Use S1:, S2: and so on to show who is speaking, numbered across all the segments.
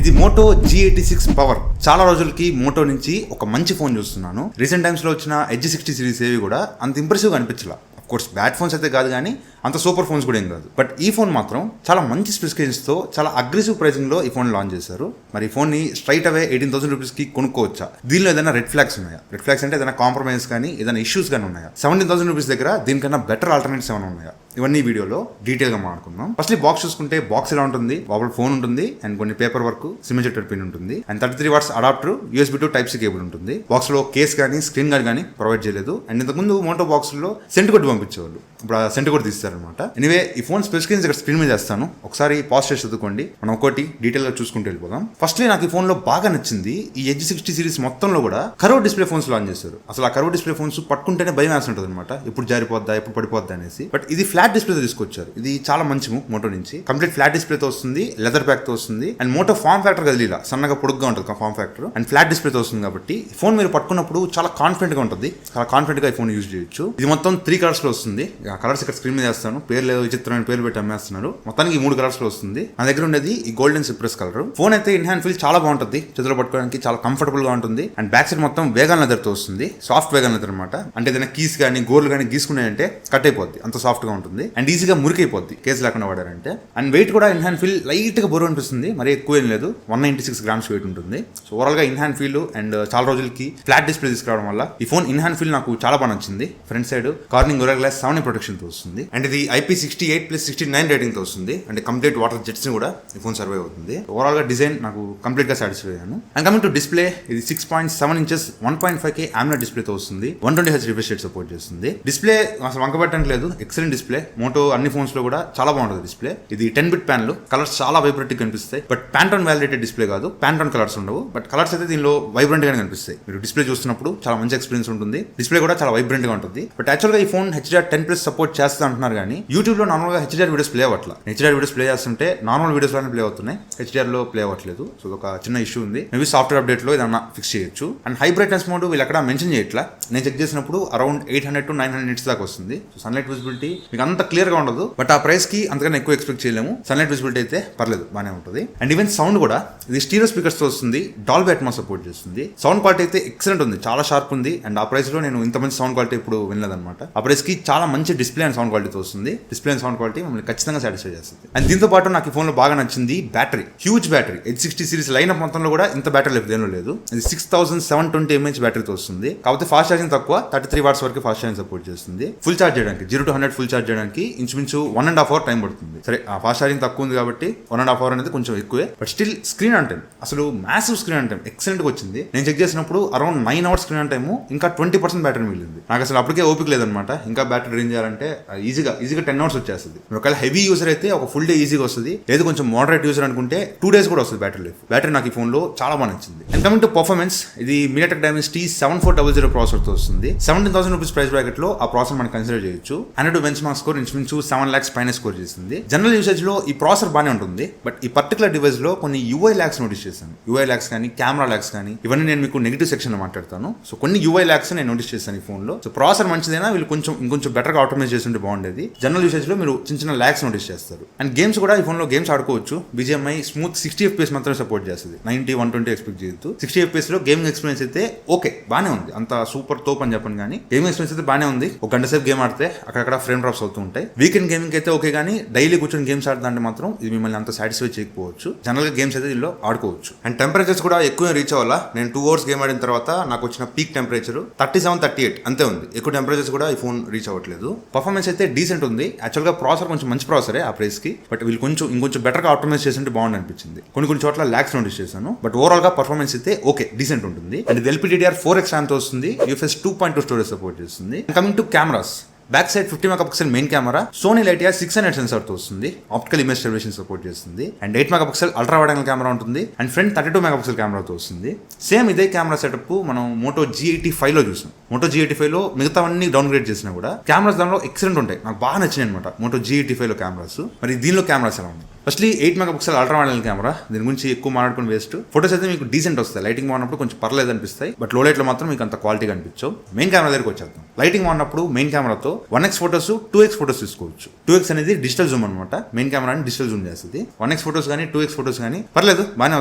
S1: ఇది Moto G86 power. చాలా రోజులకి మోటో నుంచి ఒక మంచి ఫోన్ చూస్తున్నాను. రీసెంట్ టైమ్స్ లో వచ్చిన H60 సిరీస్ ఏవి కూడా అంత ఇంప్రెసివ్ గా అనిపించలా. ఆఫ్ కోర్స్ బ్యాడ్ ఫోన్స్ అయితే కాదు, కానీ అంత సూపర్ ఫోన్స్ కూడా ఏం కాదు. బట్ ఈ ఫోన్ మాత్రం చాలా మంచి స్పెసిఫికేషన్స్ తో చాలా అగ్రెసివ్ ప్రైసింగ్ లో ఈ ఫోన్ లాంచ్ చేశారు. మరి ఈ ఫోన్ ని స్ట్రైట్ అవే 18,000 రూపీస్ కి కొనుక్కోవచ్చా? దీనిలో ఏదైనా రెడ్ ఫ్లాగ్స్ ఉన్నాయా? రెడ్ ఫ్లాగ్స్ అంటే ఏదైనా కాంప్రమైజ్ కానీ ఏదైనా ఇష్యూస్ కానీ ఉన్నాయా? 17,000 రూపీస్ దగ్గర దీనికన్నా బెటర్ ఆల్టర్నేటివ్స్ ఏమైనా ఉన్నాయా? ఇవన్నీ వీడియోలో డీటెయిల్ గా మాట్లాడుకుందాం. ఫస్ట్లీ బాక్స్ చూసుకుంటే బాక్స్ ఎలా ఉంటుంది, లోపల ఫోన్ ఉంటుంది అండ్ కొన్ని పేపర్ వర్క్, సిమెటెడ్ పిన్ ఉంటుంది and 33 watts adapter, USB to Type-C cable ఉంటుంది. బాక్స్ లో కేస్ కానీ స్క్రీన్ గార్డ్ కానీ ప్రొవైడ్ చేయలేదు. అండ్ ఇంతకుముందు మోటో బాక్స్ లో సెంట్ కొట్టి పంపించేవాళ్ళు, ఇప్పుడు ఆ సెంట్ కొట్టి తీస్తారనమాట. ఎనివే ఈ ఫోన్ స్పెసిఫికేషన్స్ ఇక్కడ స్క్రీన్ మీద చేస్తాను, ఒకసారి పాజ్ చేసి చదువుకోండి. మనం ఒకటి డీటెయిల్ గా చూసుకుంటూ వెళ్ళిపోదాం. ఫస్ట్లీ నాకు ఈ ఫోన్ లో బాగా నచ్చింది, ఈ H60 సిరీస్ మొత్తంలో కూడా కర్వ్ డిస్ప్లే ఫోన్స్ లాంచ్ చేశారు. అసలు ఆ కర్వ్ డిస్ప్లే ఫోన్స్ పట్టుకుంటేనే భయం వేసి ఉంటుంది అనమాట, ఎప్పుడు జారిపోద్దా ఎప్పుడు పడిపోద్దా అనేసి. బట్ ఇది ఫ్లాట్ డిస్ప్లేతో తీసుకొచ్చారు. ఇది చాలా మంచి మూవ్ మోటో నుంచి. కంప్లీట్ ఫ్లాట్ డిస్ప్లే తో వస్తుంది, లెదర్ ప్యాక్ తో వస్తుంది అండ్ మోటో ఫార్మ్ ఫ్యాక్టర్ కదిలీలా సన్నగా పొడుగ్గా ఉంటుంది form factor and flat display తో వస్తుంది. కాబట్టి ఫోన్ మీరు పట్టుకున్నప్పుడు చాలా కాన్ఫిడెంట్ గా ఉంటుంది, చాలా కాన్ఫిడెంట్ గా ఈ ఫోన్ యూజ్ చేయొచ్చు. ఇది మొత్తం 3 కలర్స్ లో వస్తుంది. ఆ కలర్స్ ఇక్కడ స్క్రీన్ మీద చేస్తాను, పేర్లు ఏదో విచిత్రమైన పేర్లు పెట్టి అమ్మేస్తున్నారు. మొత్తానికి ఈ 3 కలర్స్ లో వస్తుంది. నా దగ్గర ఉండేది ఈ గోల్డెన్ సిప్రస్ కలర్. ఫోన్ అయితే ఇన్ హ్యాండ్ ఫీల్ చాలా బాగుంటుంది, చేతిలో పట్టుకోవడానికి చాలా కంఫర్టబుల్ గా ఉంటుంది అండ్ బ్యాక్ సైడ్ మొత్తం వేగన్ లెదర్ తో వస్తుంది. సాఫ్ట్ వేగన్ లెదర్ అనమాట. అంటే ఏదైనా కీస్ కానీ గోర్లు కానీ గీసుకున్నాయంటే కట్ అయిపోద్ది, అంత సాఫ్ట్ గా ఉంటుంది అండ్ ఈజీగా మురికైపోద్ది కేసు లేకుండా వాడారంటే. అండ్ వెయిట్ కూడా ఇన్ హ్యాండ్ ఫీల్ లైట్ గా బరువు అనిపిస్తుంది, మరి ఎక్కువ ఏం లేదు. 196 గ్రామ్స్ వెయిట్ ఉంటుంది. సో ఓవరాల్ గా ఇన్ హ్యాండ్ ఫీల్ అండ్ చాలా రోజులకి ఫ్లాట్ డిస్ప్లే తీసుకురావడం వల్ల ఈ ఫోన్ ఇన్ హ్యాండ్ ఫీల్ నాకు చాలా బాగా నచ్చింది. Front side Corning Gorilla glass 7 protection తో వస్తుంది అండ్ ఇది IP68+69 రేటింగ్ తో వస్తుంది. అంటే కంప్లీట్ వాటర్ జెట్స్ ని కూడా ఈ ఫోన్ సర్వైవ్ అవుతుంది. ఓవరాల్ గా డిజైన్ నాకు కంప్లీట్ గా సాటిస్ఫై అయ్యాను. అండ్ కమింగ్ టు డిస్ప్లే, ఇది 6.7 ఇంచెస్ 1.5K AMOLED డిస్ప్లే తో వస్తుంది. 120Hz రిఫ్రెష్ రేట్ సపోర్ట్ చేస్తుంది. డిస్ప్లే అసలు వంకబట్టడం లేదు, ఎక్సలెంట్ డిస్ప్లే. మోటో అన్ని ఫోన్స్ లో కూడా చాలా బాగుంటుంది డిస్ప్లే. ఇది 10-bit ప్యానల్, కలర్స్ చాలా వైబ్రెంట్ గా కనిపిస్తాయి. బట్ ప్యాంటోన్ వ్యాలిడేటెడ్ డిస్ప్లే కాదు, ప్యాంటోన్ కలర్స్ ఉండవు. బట్ కలర్స్ అయితే దీనిలో వైబ్రెంట్ గానే కనిపిస్తాయి. మీరు డిస్ప్లే చూస్తున్నప్పుడు చాలా మంచి ఎక్స్పీరియన్స్ ఉంటుంది. డిస్ప్లే కూడా చాలా వైబ్రెంట్ గా ఉంటుంది. బట్ యాక్చువల్ గా ఈ ఫోన్ HDR10+ సపోర్ట్ చేస్తా అంటున్నారు, కానీ యూట్యూబ్ లో నార్మల్ గా HDR వీడియోస్ ప్లే అవ్వట్లా. HDR వీడియోస్ ప్లే చేస్తుంటే నార్మల్ వీడియోస్ లోనే ప్లే అవుతున్నాయి, HDR లో ప్లే అవ్వట్లేదు. సో ఒక చిన్న ఇష్యూ ఉంది. మేబీ సాఫ్ట్వేర్ అప్డేట్ లో ఏదన్నా ఫిక్స్ చేయొచ్చు. అండ్ హై బ్రైట్నెస్ మోడ్ వీళ్ళు అక్కడ మెన్షన్ చేయట్లా. నేను చెక్ చేసినప్పుడు అరౌండ్ 800 to 900 nits దాకా వస్తుంది. సో సన్లైట్ విజిబిలిటీ మీకు అంత క్లియర్ గా ఉండదు, బట్ ఆ ప్రైస్ కి అంతకన్నా ఎక్కువ ఎక్స్పెక్ట్ చేయలేము. సన్లైట్ విజిబిలిటీ అయితే పర్లేదు, బాగానే ఉంటుంది. అండ్ ఈవెన్ సౌండ్ కూడా ఇది స్టీరియో స్పీకర్స్ తో వస్తుంది, డాల్బీ అట్మాస్ సపోర్ట్ చేస్తుంది. సౌండ్ క్వాలిటీ అయితే ఎక్సలెంట్ ఉంది, చాలా షార్ప్ ఉంది. అండ్ ఆ ప్రైస్ లో నేను ఇంత మంచి సౌండ్ క్వాలిటీ ఇప్పుడు వినలేదన్నమాట. ఆ ప్రైస్ కి చాలా మంచి డిస్ప్లే అండ్ సౌండ్ క్వాలిటీతో వస్తుంది. డిస్ప్లే అండ్ సౌండ్ క్వాలిటీ మమ్మల్ని ఖచ్చితంగా సాటిస్ఫై చేస్తుంది. అండ్ దీంతో పాటు నాకు ఈ ఫోన్ లో బాగా నచ్చింది battery. Huge battery. H60 series line up మొత్తంలో కూడా ఇంత బ్యాటరీ లైఫ్ దేనిలో లేదు. ఇది 6720 mAh బ్యాటరీతో వస్తుంది. కాకపోతే ఫాస్ట్ ఛార్జింగ్ తక్కువ, 33 వాట్స్ వరకు ఫాస్ట్ ఛార్జింగ్ సపోర్ట్ చేస్తుంది. ఫుల్ ఛార్జ్ చేయడానికి 0 to 100 ఫుల్ ఛార్జ్ చేయడానికి ఇంచుమించు 1.5 hour టైం పడుతుంది. సరే ఆ ఫాస్ట్ ఛార్జింగ్ తక్కువ ఉంది కాబట్టి 1.5 hour అనేది కొంచెం ఎక్కువే. But still screen on time అసలు massive screen on time excellent గా వచ్చింది. నేను చెక్ చేసినప్పుడు around 9 hours screen on time, ఇంకా 20% బ్యాటరీ మిగిలింది. నాకు అసలు అప్పటికే ఓపిక లేదనమాట, ఇంకా బ్యాటరీ డ్రైన్ చేయాలంటే ఈజీగా 10 hours వచ్చేస్తుంది. ఒకవేళ హెవీ యూజర్ అయితే ఒక ఫుల్ డే ఈజీగా వస్తుంది, లేదు కొంచెం మోడరేట్ యూజర్ అనుకుంటే 2 days కూడా వస్తుంది బ్యాటరీ లైఫ్. బ్యాటరీ నాకు ఈ ఫోన్ లో చాలా బాగా నచ్చింది. అండ్ కమింగ్ టు పర్ఫార్మెన్స్, ఇది MediaTek Dimensity 7400 ప్రాసెసర్ తో వస్తుంది. 17,000 రూపీస్ ప్రైస్ బ్రాకెట్ లో ఆ ప్రాసెసర్ మనం కన్సిడర్ చేయొచ్చు. అండ్ బెంచ్ మార్క్ స్కోర్ ఇంచుమించు 7 lakhs పైన స్కోర్ చేసింది. జనరల్ యూసేజ్ లో ఈ ప్రాసెసర్ బాగానే ఉంటుంది, బట్ ఈ పర్టికులర్ డివైస్ లో కొన్ని UI లాగ్స్ నోటీస్ చేశాను. UI లాగ్స్ కానీ కెమెరా లాగ్స్ కానీ ఇవన్నీ నేను మీకు నెగిటివ్ సెక్షన్ లో మాట్లాడతాను. సో కొన్ని UI లాగ్స్ నేను నోటీస్ చేశాను ఈ ఫోన్ లో. సో ప్రాసెసర్ మంచిదైనా వీళ్ళు ఇంకొంచెం బెటర్ గా ఆటోమైజ్ చేస్తుంటే బాగుండేది. జనరల్ యూసేజ్ లో మీరు చిన్న లాగ్స్ నోటీస్ చేస్తారు. అండ్ గేమ్స్ కూడా ఈ ఫోన్ లో గేమ్స్ ఆడుకోవచ్చు. BGMI స్మూత్ 60 FPS మాత్రమే సపోర్ట్ చేస్తుంది, 90, 120 ఎక్స్పెక్ట్ చేయొద్దు. 60 FPS లో గేమింగ్ ఎక్స్పీరియన్స్ అయితే ఓకే బానే ఉంది, అంత సూపర్ తోప్ అని చెప్పను, కానీ గేమింగ్ ఎక్స్పీరియన్స్ అయితే బానే ఉంది. ఒక గంట సేపు గేమ్ ఆడితే అక్కడ ఫ్రేమ్ డ్రాప్స్ అవుతూ ఉంటాయి. వీకెండ్ గేమింగ్ అయితే ఓకే, కానీ డైలీ కూర్చొని గేమ్స్ ఆడదంటే మాత్రం ఇది మిమ్మల్ని అంత సాటిస్ఫై చేయకపోవచ్చు. జనరల్ గా గేమ్స్ అయితే దీనిలో ఆడుకోవచ్చు. అండ్ టెంపరేచర్స్ కూడా ఎక్కువ రీచ్ అవ్వాలా. నేను 2 hours గేమ్ ఆడిన తర్వాత నాకు వచ్చిన పీక్ టెంపరేచర్ 37-38 అంతే ఉంది. ఎక్కువ టెంపరేచర్స్ కూడా ఈ ఫోన్ రీచ్ అవ్వట్లేదు. పర్ఫార్మెన్స్ అయితే డీసెంట్ ఉంది. యాక్చువల్ గా ప్రాసెసర్ కొంచెం మంచి ప్రాసెసరే ఆ ప్రైస్ కి, బట్ వీళ్ళు ఇంకొంచెం బెటర్ గా ఆప్టిమైజ్ చేస్తుంటే బాగుంది అనిపించింది. కొన్ని చోట్ల లాగ్స్ నోటీస్ చేశాను, బట్ ఓవరాల్ గా పర్ఫార్మెన్స్ అయితే ఓకే డీసెంట్ ఉంటుంది. అండ్ ఇది LPDDR4X RAM తో వస్తుంది. UFS 2.2 స్టోరేజ్ సపోర్ట్ చేస్తుంది. Coming to cameras, back side 50 MP main camera, Sony Lytia 600 sensor తో వస్తుంది. ఆప్టికల్ ఇమేజ్ స్టెబిలైజేషన్ సపోర్ట్ చేస్తుంది. And 8 MP ultra wide angle camera ఉంటుంది. అండ్ ఫ్రంట్ 32 MP కెమెరాతో వస్తుంది. సేమ్ ఇదే కెమెరా సెటప్ మనం మోటో G85 లో చూసాం. మోటో G85 లో మిగతావన్నీ డౌన్ గ్రేడ్ చేసినా కూడా కెమెరాస్ దానిలో ఎక్సలెంట్ ఉంటాయి. నాకు బాగా నచ్చినాయి అనమాట మోటో G85 లో కెమెరాస్. మరి దీనిలో కెమెరాస్ ఎలా ఉన్నాయి? Firstly 8 megapixel ultra wide camera, దీని గురించి ఎక్కువ మాట్లాడుకుని వేస్ట్. ఫోటోస్ అయితే మీకు డీసెంట్ వస్తాయి, లైటింగ్ బాగున్నప్పుడు కొంచెం పర్లేదు అనిపిస్తాయి, బట్ లో లైట్ లో మాత్రం మీకు అంత క్వాలిటీగా అనిపించవు. మెయిన్ కెమెరా దగ్గరికి వచ్చేద్దాం. లైటింగ్ బాగున్నప్పుడు మెయిన్ కెమెరాతో 1x ఫోటోస్ 2x ఫోటోస్ తీసుకోవచ్చు. 2x అనేది డిజిటల్ జూమ్ అనమాట, మెయిన్ కెమెరాని డిజిటల్ జూమ్ చేస్తుంది. 1x ఫోటోస్ కానీ 2x ఫోటోస్ కానీ పర్లేదు బాగానే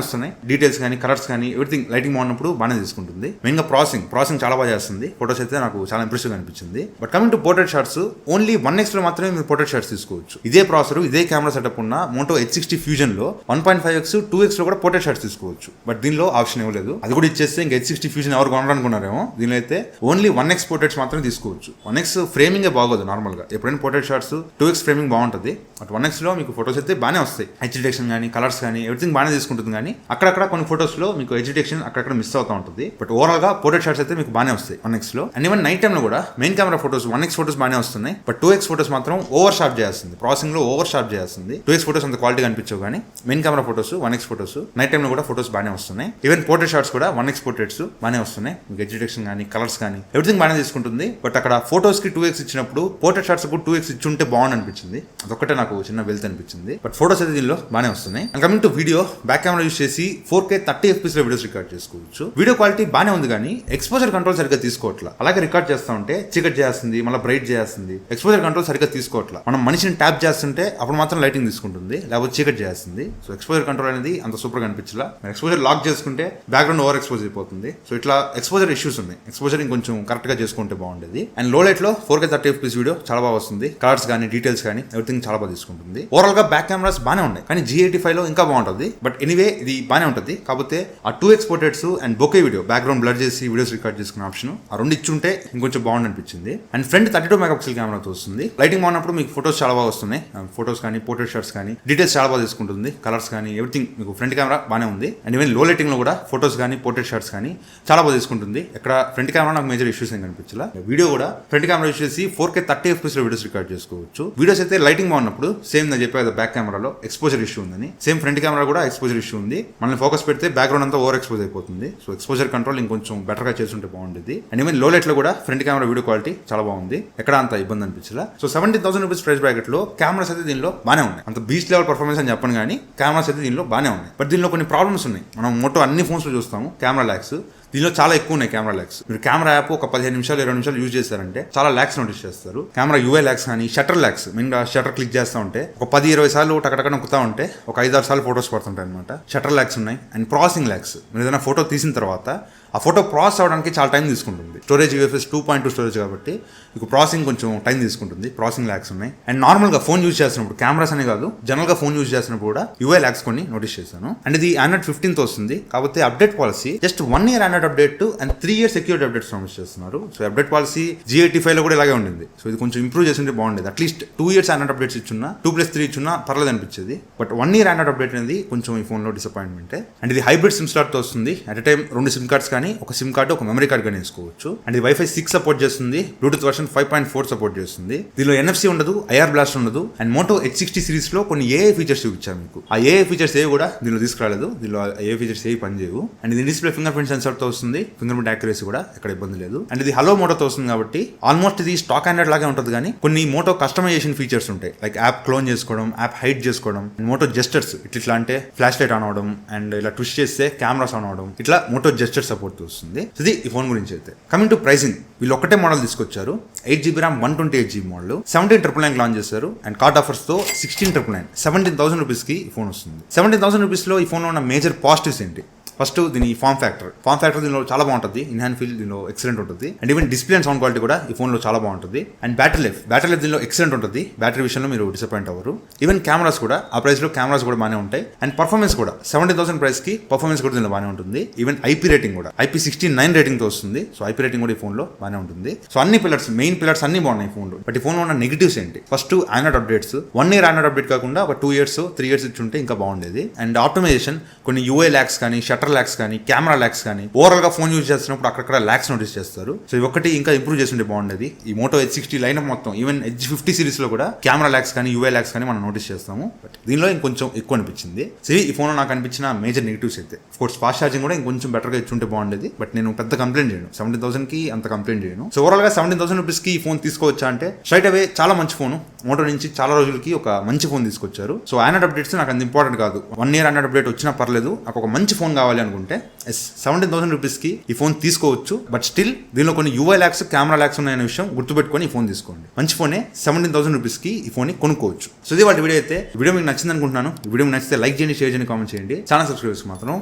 S1: వస్తున్నాయి. డీటెయిల్స్ కానీ కలర్స్ కానీ ఎవ్రీథింగ్ లైటింగ్ బాగున్నప్పుడు బాగానే తీసుకుంటుంది. మెయిన్ గా ప్రాసెసింగ్ చాలా బాగా చేస్తుంది. ఫోటోస్ అయితే నాకు చాలా ఇంప్రెసివ్ గా అనిపించింది. But coming to portrait shots, only 1x లో మాత్రమే మీరు పోర్ట్రేట్ షాట్స్ తీసుకోవచ్చు. ఇదే ప్రాసెసర్ ఇదే కెమెరా సెటప్ ఉన్న మోటో H60 ఫ్యూజన్ లో 1.5x 2x లో కూడా పోర్ట్రేట్ షాట్స్ తీసుకోవచ్చు. బట్ దీనిలో ఆప్షన్ ఇవ్వలేదు. అది కూడా ఇచ్చేస్తే ఇంకా H60 ఫ్యూజన్ ఎవరు కొనాలనుకున్నారేమో, దీనిలో అయితే ఓన్లీ 1x పోర్ట్రేట్స్ మాత్రమే తీసుకోవచ్చు. 1x ఫ్రేమింగ్ బాగోదు నార్మల్ గా, ఎప్పుడైనా పోర్ట్రేట్ షాట్స్ 2x ఫ్రేమింగ్ బాగుంటుంది. బట్ 1x లో మీకు ఫోటోస్ అయితే బాగానే వస్తాయి. హెచ్ డిటెక్షన్ కానీ కలర్స్ కానీ ఎవ్రీథింగ్ బాగానే తీసుకుంటుంది. కానీ అక్కడక్కడ కొన్ని ఫోటోస్ లో మీకు హెచ్ డిటెక్షన్ అక్కడక్కడ మిస్ అవుతూ ఉంటుంది. బట్ ఓవరాల్ గా పోర్ట్రేట్ షాట్స్ అయితే మీకు బాగానే వస్తాయి 1x లో. అండ్ ఈవెన్ నైట్ టైమ్ లో కూడా main camera photos 1x photos బాగానే వస్తున్నాయి. బట్ 2x ఫోటోస్ మాత్రం ఓవర్ షార్ప్ చేస్తుంది, ప్రాసెసింగ్ లో ఓవర్ షార్ప్ చేస్తుంది. 2x ఫోటోస్ అంత క్వాలిటీ అనిపించవు, కానీ main camera photos 1x photos night time లో కూడా ఫోటోస్ బాగానే వస్తున్నాయి. ఈవెన్ పోర్ట్రేట్ షాట్స్ కూడా 1x పోర్ట్రేట్స్ బాగానే వస్తున్నాయి. మీకు హెచ్ డిటెక్షన్ కానీ కలర్స్ కానీ ఎవ్రీథింగ్ బాగానే తీసుకుంటుంది. బట్ అక్కడ ఫోటోస్ కి 2x ఇచ్చినప్పుడు పోర్ట్రేట్ షాట్స్ కూడా 2x ఇచ్చుంటే బాగుంది అనిపించింది. అదొక్కటే నాకు చిన్న వెల్త్ అనిపించింది. బట్ ఫోటోస్ అయితే దీనిలో బాగానే వస్తున్నాయి. And coming to video, back camera use చేసి 4K 30 FPS లో వీడియోస్ రికార్డ్ చేసుకోవచ్చు. వీడియో క్వాలిటీ బాగానే ఉంది, కానీ ఎక్స్పోజర్ కంట్రోల్ సరిగ్గా తీసుకోవట్లా. అలాగే రికార్డ్ చేస్తా ఉంటే చీకట్ చేస్తుంది, మళ్ళీ బ్రైట్ చేస్తుంది. ఎక్స్పోజర్ కంట్రోల్ సరిగ్గా తీసుకోవట్లా. మనం మనిషిని ట్యాప్ చేస్తుంటే అప్పుడు మాత్రం లైటింగ్ తీసుకుంటుంది, లేకపోతే చీకట్ చేస్తుంది. సో ఎక్స్పోజర్ కంట్రోల్ అనేది అంత సూపర్ గా అనిపించలా. ఎక్స్పోజర్ లాక్ చేసుకుంటే బ్యాక్గ్రౌండ్ ఓవర్ ఎక్స్పోజ్ అయిపోతుంది. సో ఇట్లా ఎక్స్పోజర్ ఇష్యూస్ ఉన్నాయి. ఎక్స్పోజర్ ఇంకొంచెం కరెక్ట్ గా చేసుకుంటే బాగుండేది. అండ్ లో లైట్ లో 4K 30 FPS వీడియో చాలా బాగా వస్తుంది. కలర్స్ కానీ డీటెయిల్స్ కానీ ఎవ్రీథింగ్ చాలా బాగా తీసుకుంటుంది. ఓవరాల్ గా బ్యాక్ కెమెరాస్ బాగానే ఉన్నాయి, కానీ G85 లో ఇంకా బాగుంటుంది. బట్ ఎనీవే ఇది బాగానే ఉంటుంది. కాకపోతే ఆ 2x portraits and bouquet video background blur చేసి వీడియోస్ రికార్డ్ చేసుకునే ఆప్షన్ ఆ రెండు ఇచ్చుంటే ఇంకొంచెం బాగుంది అనిపించింది. అండ్ ఫ్రంట్ 32 మెగాపిక్సెల్ కెమెరాతో వస్తుంది. లైటింగ్ బాగున్నప్పుడు మీకు ఫోటోస్ చాలా బాగా వస్తున్నాయి. ఫోటోస్ కానీ పోర్ట్రేట్ షాట్స్ కానీ డీటెయిల్స్ చాలా బాగా తీసుకుంటుంది. కలర్స్ కానీ ఎవ్రీథింగ్ మీకు ఫ్రంట్ కెమెరా బాగానే ఉంది. అండ్ ఈవెన్ లో లైటింగ్ లో కూడా ఫోటోస్ కానీ పోర్ట్రేట్ షాట్స్ కానీ చాలా బాగా తీసుకుంటుంది. ఎక్కడ ఫ్రంట్ కెమెరా నాకు మేజర్ ఇష్యూస్ ఏం కనిపించలా. వీడియో కూడా ఫ్రంట్ కెమెరా యూస్ చేసి 4K 30 FPS లో వీడియోస్ రికార్డ్ చేసుకోవచ్చు. వీడియోస్ అయితే లైటింగ్ బాగున్నప్పుడు సేమ్ నేను చెప్పేది బ్యాక్ కెమెరాలో ఎక్స్పోజర్ ఇష్యూ ఉందని, సేమ్ ఫ్రంట్ కెమెరా కూడా ఎక్స్పోజర్ ఇష్యూ ఉంది. మనల్ని ఫోకస్ పెడితే బ్యాక్గ్రౌండ్ అంతా ఓవర్ ఎక్స్పోజ్ అయిపోతుంది. సో ఎక్స్పోజర్ కంట్రోల్ ఇంకొంచెం బెటర్ గా చేస్తుంటే బాగుండేది. అండ్ ఈవెన్ లో లైట్ లో కూడా ఫ్రంట్ కెమెరా వీడియో క్వాలిటీ చాలా బాగుంది, ఎక్కడ అంత ఇబ్బంది అనిపించలా. సో 17,000 రూపీస్ ప్రైస్ బ్రాకెట్ లో కెమెరాస్ అయితే దీనిలో బాగానే ఉన్నాయి. అంత బీచ్ లెవెల్ పర్ఫార్మెన్స్ అని చెప్పను, కానీ కెమెరాస్ అయితే దీనిలో బాగానే ఉన్నాయి. బట్ దీనిలో కొన్ని ప్రాబ్లమ్స్ ఉన్నాయి. మనం మోటో అన్ని ఫోన్స్ లో చూస్తాము కెమెరా ల్యాక్స్, దీనిలో చాలా ఎక్కువ ఉన్నాయి కెమెరా ల్యాక్స్. మీరు కెమెరా యాప్ ఒక 15 నిమిషాలు 20 నిమిషాలు యూజ్ చేస్తారంటే చాలా ల్యాక్స్ నోటీస్ చేస్తారు. కెమెరా యూఐ ల్యాక్స్ కానీ షటర్ ల్యాక్స్, మెయిన్ గా షటర్ క్లిక్ చేస్తూ ఉంటే ఒక 10-20 సార్లు టకటక నొక్కుతా ఉంటే ఒక 5-6 సార్లు ఫోటోస్ పడుతుంటాయి అనమాట. షటర్ ల్యాక్స్ ఉన్నాయి. అండ్ ప్రాసెసింగ్ ల్యాక్స్, మీరు ఏదైనా ఫోటో తీసిన తర్వాత ఆ ఫోటో ప్రాసెస్ అవడానికి చాలా టైం తీసుకుంటుంది. స్టోరేజ్ UFS 2.2 స్టోరేజ్ కాబట్టి మీకు ప్రాసెసింగ్ కొంచెం టైం తీసుకుంటుంది. ప్రాసెసింగ్ ల్యాక్స్ ఉన్నాయి. అండ్ నార్మల్ గా ఫోన్ యూజ్ చేస్తున్నప్పుడు కెమెరాస్ అనే కాదు, జనరల్ గా ఫోన్ యూజ్ చేసినప్పుడు కూడా యూఐ ల్యాక్స్ కొన్ని నోటీస్ చేశాను. అండ్ ఇది Android 15 తో వస్తుంది. కాకపోతే update policy just 1 year Android update and 3 years security updates promise చేస్తున్నారు. సో అప్డేట్ పాలసీ G85 లో కూడా ఇలాగే ఉండింది. సో ఇది కొంచెం ఇంప్రూవ్ చేస్తుంటే బాగుండేది. అట్లీస్ట్ 2 years Android అప్డేట్స్ ఇచ్చున్నా 2+3 ఇచ్చున్నా పర్లేదు అనిపించేది. బట్ 1 year Android అప్డేట్ అనేది కొంచెం ఈ ఫోన్ లో డిసప్పాయింట్మెంట్. అండ్ ఇది హైబ్రిడ్ సిమ్ స్లాట్ తో వస్తుంది. At a time 2 SIM cards కానీ ఒక సిమ్ కార్డు ఒక మెమరీ కార్డ్ కానీ వేసుకోవచ్చు. అండ్ ఇది Wi-Fi 6 సపోర్ట్ చేస్తుంది. బ్లూటూత్ వర్షన్ 5.4 సపోర్ట్ చేస్తుంది. దీనిలో NFC ఉండదు, IR బ్లాస్ట్ ఉండదు. అండ్ మోటో H60 సిరీస్ లో కొన్ని AI ఫీచర్స్ చూపించాను మీకు. ఆ AI ఫీచర్స్ ఏవి కూడా దీనిలో తీసుకురాలేదు. దీనిలో AI ఫీచర్స్ ఏవి పనిచేయవు. అండ్ ఇది డిస్ప్లే ఫింగర్ ప్రింట్ సెన్సార్ తో వస్తుంది. ఫింగర్ ప్రింట్ యాక్యురసీ కూడా ఎక్కడ ఇబ్బంది లేదు. అండ్ ఇది హలో మోటోతో వస్తుంది కాబట్టి ఆల్మోస్ట్ ఇది స్టాక్ ఆండ్రాయిడ్ లాగే ఉంటుంది. కానీ కొన్ని మోటో కస్టమైజేషన్ ఫీచర్స్ ఉంటాయి, లైక్ యాప్ క్లోన్ చేసుకోవడం, యాప్ హైడ్ చేసుకోవడం, మోటో జెస్టర్స్ ఇట్లా అంటే ఫ్లాష్ లైట్ ఆన్ అవడం, అండ్ ఇలా ట్విస్ట్ చేస్తే కెమెరాస్ ఆన్ అవడం, ఇట్లా మోటో జెస్టర్ సపోర్ట్ వస్తుంది. ఇది ఈ ఫోన్ గురించి అయితే. కమింగ్ టు ప్రైసింగ్, వీళ్ళు ఒక్కటే మోడల్ తీసుకొచ్చారు. 8GB RAM 128GB model 17,999 launch చేశారు. అండ్ కార్డ్ ఆఫర్స్ తో 16,999 17,000 రూపీస్ కి ఈ ఫోన్ వస్తుంది. 17,000 రూపీస్ లో ఈ ఫోన్ లో ఉన్న మేజర్ పాజిటివ్స్ ఏంటి? ఫస్ట్ దీని ఫామ్ ఫ్యాక్టర్ దీనిలో చాలా బాగుంటుంది. ఇన్ హ్యాండ్ ఫీల్ దీనిలో ఎక్సలెంట్ ఉంటుంది. And even display and sound quality కూడా ఈ ఫోన్లో చాలా బాగుంటుంది. అండ్ బ్యాటరీ లైఫ్ దీనిలో ఎక్సలెంట్ ఉంటుంది. బ్యాటరీ విషయంలో మీరు డిసప్పాయింట్ అవ్వరు. ఈవెన్ కెమెరాస్ కూడా ఆ ప్రైస్లో కెమెరాస్ కూడా బాగానే ఉంటాయి. అండ్ పర్ఫార్మెన్స్ కూడా 17,000 ప్రైస్కి పర్ఫార్మెన్స్ కూడా దీనిలో బాగానే ఉంటుంది. ఈవెన్ IP రేటింగ్ కూడా IP69 రేటింగ్తో వస్తుంది. సో IP రేటింగ్ కూడా ఈ ఫోన్లో బాగానే ఉంటుంది. సో అన్ని మెయిన్ పిల్లర్స్ అన్ని బాగున్నాయి ఈ ఫోన్లో. బట్ ఈ ఫోన్లో ఉన్న నెగిటివ్స్ ఏంటి? First Android updates 1 year Android update కాకుండా ఒక 2 years 3 years ఇచ్చుంటే ఇంకా బాగుండేది. అండ్ ఆప్టిమైజేషన్ కొన్ని UI ల్యాక్స్ కానీ షటర్ షట్టర్ ల్యాక్స్ కానీ కెమెరా ల్యాక్స్ కానీ ఓవరాల్ గా ఫోన్ యూజ్ చేస్తున్నప్పుడు అక్కడ ల్యాక్స్ నోటీస్ చేస్తారు. సో ఇవి ఒకటి ఇంకా ఇంప్రూవ్ చేస్తుంటే బాగుండేది. ఈ మోటో H60 లైనప్ మొత్తం ఈవెన్ H50 సిరీస్ లో కూడా కెమెరా ల్యాక్స్ కానీ యూఐ ల్యాక్స్ కానీ మనం నోటీస్ చేస్తాము. బట్ దీనిలో ఇంకొంచెం ఎక్కువ అనిపించింది. సో ఈ ఫోన్ లో నాకు అనిపించిన మేజర్ నెగిటివ్స్ అయితే కోర్స్ ఫాస్ట్ ఛార్జింగ్ కూడా ఇంకొంచెం బెటర్ గా ఇచ్చుంటే బాగుండేది. బట్ నేను పెద్ద కంప్లైంట్ చేయను, 17,000 కి అంత కంప్లైంట్ చేయను. సో ఓవరాల్ గా 17,000 రూపీస్ కి ఈ ఫోన్ తీసుకోవచ్చా అంటే స్ట్రైట్ అవే చాలా మంచి ఫోన్. మోటో నుంచి చాలా రోజులకి ఒక మంచి ఫోన్ తీసుకొచ్చారు. సో ఆండ్రాయిడ్ అప్డేట్స్ నాకు అంత ఇంపార్టెంట్ కాదు. 1 year ఆండ్రాయిడ్ అప్డేట్ వచ్చినా పర్లేదు, నాకు ఒక మంచి ఫోన్ కావాలి అనుకుంటే 17,000 రూపీస్ కి ఈ ఫోన్ తీసుకోవచ్చు. బట్ స్టిల్ దీనిలో కొన్ని యూఐ ల్యాక్స్ కెమెరా ల్యాక్స్ ఉన్నాయనే విషయం గుర్తుపెట్టుకొని ఈ ఫోన్ తీసుకోండి. మంచి ఫోనే 17,000 రూపీస్ కి ఈ ఫోన్ కొనుక్కోవచ్చు. సో ఇది వాటి వీడియో అయితే. వీడియో మీకు నచ్చింది అనుకుంటున్నాను. ఈ వీడియో మీకు నచ్చితే లైక్ చేయండి, షేర్ చేయండి, కామెంట్ చేయండి. ఛానల్ సబ్స్క్రైబ్ చేసుకో మాత్రం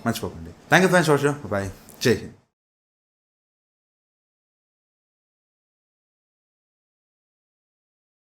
S1: మర్చిపోకండి. Thank you friends. బాయ్. జై హింద్.